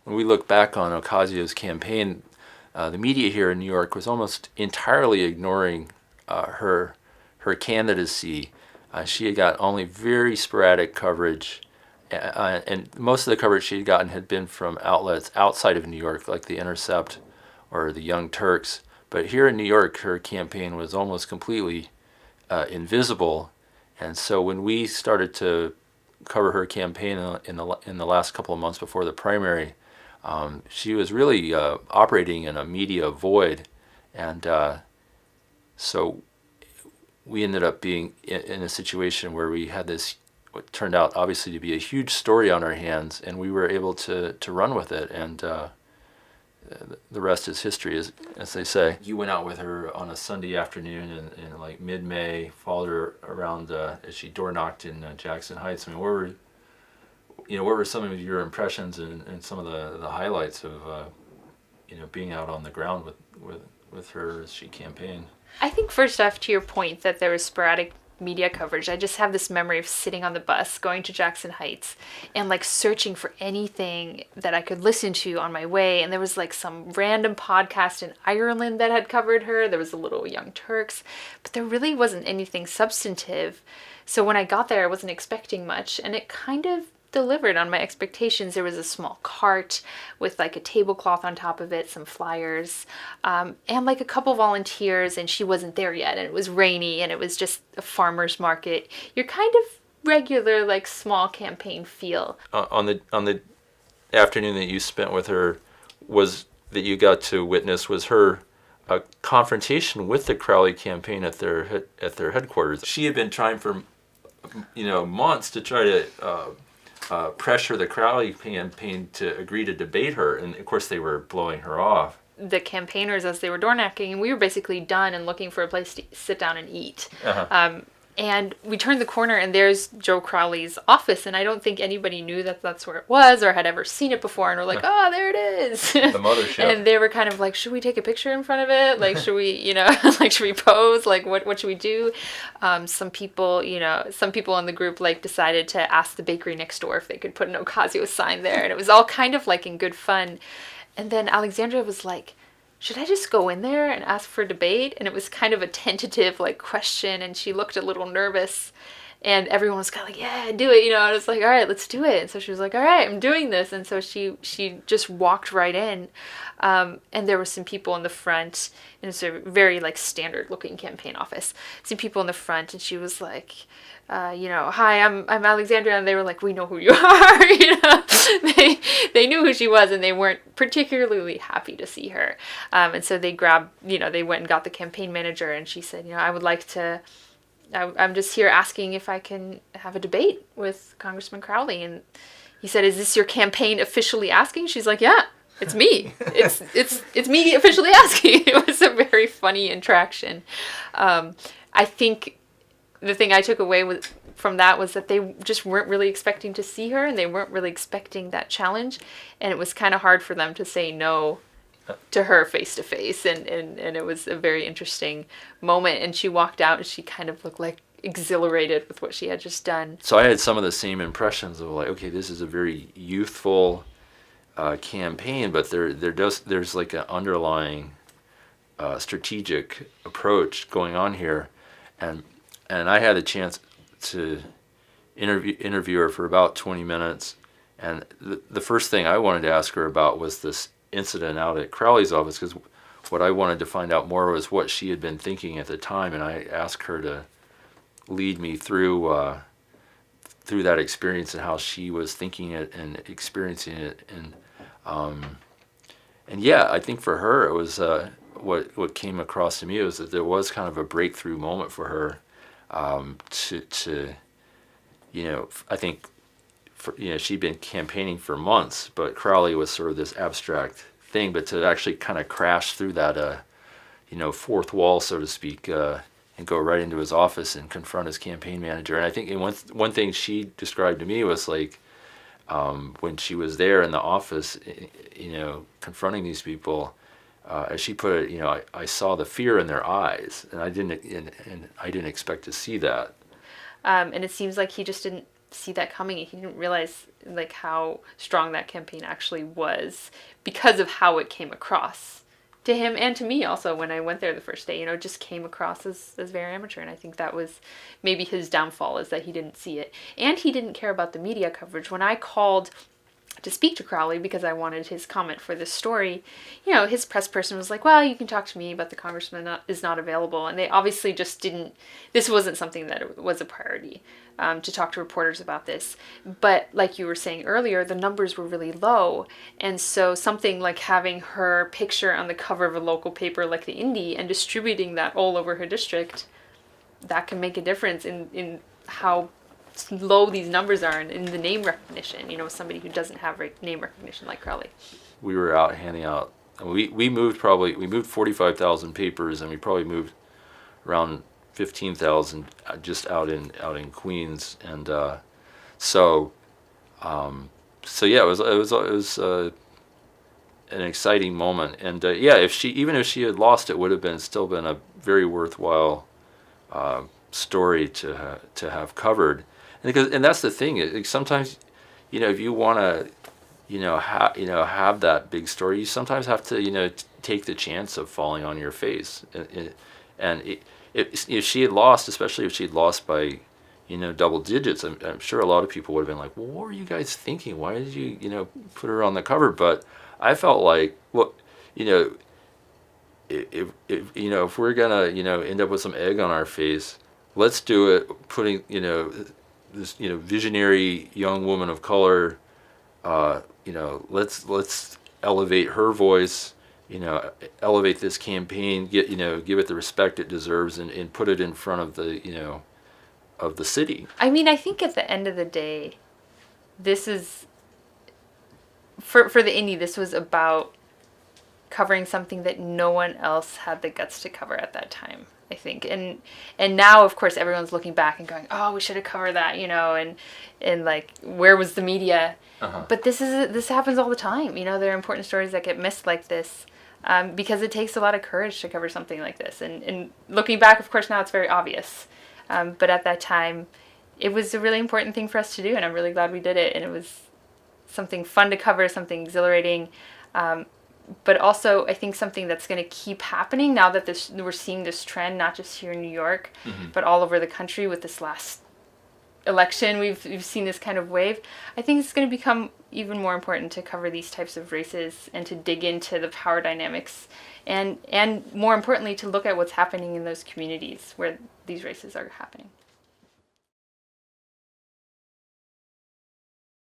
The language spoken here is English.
when we look back on Ocasio's campaign, the media here in New York was almost entirely ignoring her candidacy. She had got only very sporadic coverage, and most of the coverage she had gotten had been from outlets outside of New York, like The Intercept or the Young Turks. But here in New York, her campaign was almost completely invisible, and so when we started to cover her campaign in the last couple of months before the primary, she was really operating in a media void, and so we ended up being in a situation where we had this, what turned out obviously to be a huge story on our hands, and we were able to run with it, and the rest is history, as they say. You went out with her on a Sunday afternoon in like mid-May, followed her around as she door knocked in Jackson Heights. I mean, what were some of your impressions and some of the highlights of being out on the ground with her as she campaigned? I think first off, to your point that there was sporadic media coverage, I just have this memory of sitting on the bus going to Jackson Heights and like searching for anything that I could listen to on my way, and there was like some random podcast in Ireland that had covered her. There was a little Young Turks, but there really wasn't anything substantive. So when I got there, I wasn't expecting much, and it kind of delivered on my expectations. There was a small cart with like a tablecloth on top of it, some flyers, and like a couple volunteers, and she wasn't there yet, and it was rainy, and it was just a farmer's market. Your kind of regular like small campaign feel. On the afternoon that you spent with her, that you got to witness, was her a confrontation with the Crowley campaign at their headquarters. She had been trying for months to try to pressure the Crowley campaign to agree to debate her, and of course they were blowing her off. The campaigners, as they were door knocking, and we were basically done and looking for a place to sit down and eat. Uh-huh. And we turned the corner, and there's Joe Crowley's office, and I don't think anybody knew that that's where it was or had ever seen it before, and we're like, oh, there it is. The mothership. And they were kind of like, should we take a picture in front of it? Like, should we, like, should we pose? Like, what should we do? Some people in the group, like, decided to ask the bakery next door if they could put an Ocasio sign there, and it was all kind of, like, in good fun. And then Alexandria was like, should I just go in there and ask for debate? And it was kind of a tentative like question, and she looked a little nervous, and everyone was kind of like, yeah, do it, and it's like, all right, let's do it. And so she was like, all right, I'm doing this. And so she just walked right in, and there were some people in the front, and it's a very like standard looking campaign office. Some people in the front, and she was like, hi, I'm Alexandria, and they were like, we know who you are. They knew who she was, and they weren't particularly happy to see her. And so they grabbed, they went and got the campaign manager, and she said, I would like to, I'm just here asking if I can have a debate with Congressman Crowley. And he said, is this your campaign officially asking? She's like, yeah, it's me. It's me officially asking. It was a very funny interaction. I think the thing I took away from that was that they just weren't really expecting to see her, and they weren't really expecting that challenge, and it was kind of hard for them to say no to her face to face, and it was a very interesting moment. And she walked out, and she kind of looked like exhilarated with what she had just done. So I had some of the same impressions of like, okay, this is a very youthful campaign, but there's like an underlying strategic approach going on here, and I had a chance to interview her for about 20 minutes, and the first thing I wanted to ask her about was this incident out at Crowley's office, because what I wanted to find out more was what she had been thinking at the time, and I asked her to lead me through that experience and how she was thinking it and experiencing it, and yeah, I think for her it was what came across to me was that there was kind of a breakthrough moment for her. I think she'd been campaigning for months, but Crowley was sort of this abstract thing, but to actually kind of crash through that, fourth wall, so to speak, and go right into his office and confront his campaign manager. And I think one thing she described to me was like, when she was there in the office, confronting these people, as she put it, I saw the fear in their eyes, and I didn't expect to see that. And it seems like he just didn't see that coming. He didn't realize like how strong that campaign actually was because of how it came across to him and to me also when I went there the first day. It just came across as very amateur, and I think that was maybe his downfall, is that he didn't see it. And he didn't care about the media coverage. When I called to speak to Crowley because I wanted his comment for this story, his press person was like, well, you can talk to me, but the congressman is not available. And they obviously just didn't, this wasn't something that was a priority, to talk to reporters about this. But like you were saying earlier, the numbers were really low. And so something like having her picture on the cover of a local paper like the Indy and distributing that all over her district, that can make a difference in how low these numbers are in the name recognition, somebody who doesn't have name recognition like Crowley. We were out handing out, we moved 45,000 papers, and we probably moved around 15,000 just out in Queens. And so yeah, it was an exciting moment. And yeah, if she had lost, it would have still been a very worthwhile story to have covered. And that's the thing. Sometimes, if you want to, have that big story, you sometimes have to, take the chance of falling on your face. And if she had lost, especially if she had lost by, double digits, I'm sure a lot of people would have been like, well, what were you guys thinking? Why did you, put her on the cover? But I felt like, well, if we're gonna, end up with some egg on our face, let's do it putting, this, visionary young woman of color, let's elevate her voice, elevate this campaign, give it the respect it deserves, and put it in front of the, of the city. I mean, I think at the end of the day, this is, for the Indy, this was about covering something that no one else had the guts to cover at that time, I think. And now, of course, everyone's looking back and going, oh, we should have covered that, and like, where was the media? Uh-huh. But this happens all the time. There are important stories that get missed like this, because it takes a lot of courage to cover something like this. And looking back, of course, now it's very obvious. But at that time, it was a really important thing for us to do, and I'm really glad we did it. And it was something fun to cover, something exhilarating, but also I think something that's going to keep happening now that we're seeing this trend, not just here in New York, mm-hmm. but all over the country with this last election. We've seen this kind of wave. I think it's going to become even more important to cover these types of races and to dig into the power dynamics, and more importantly, to look at what's happening in those communities where these races are happening.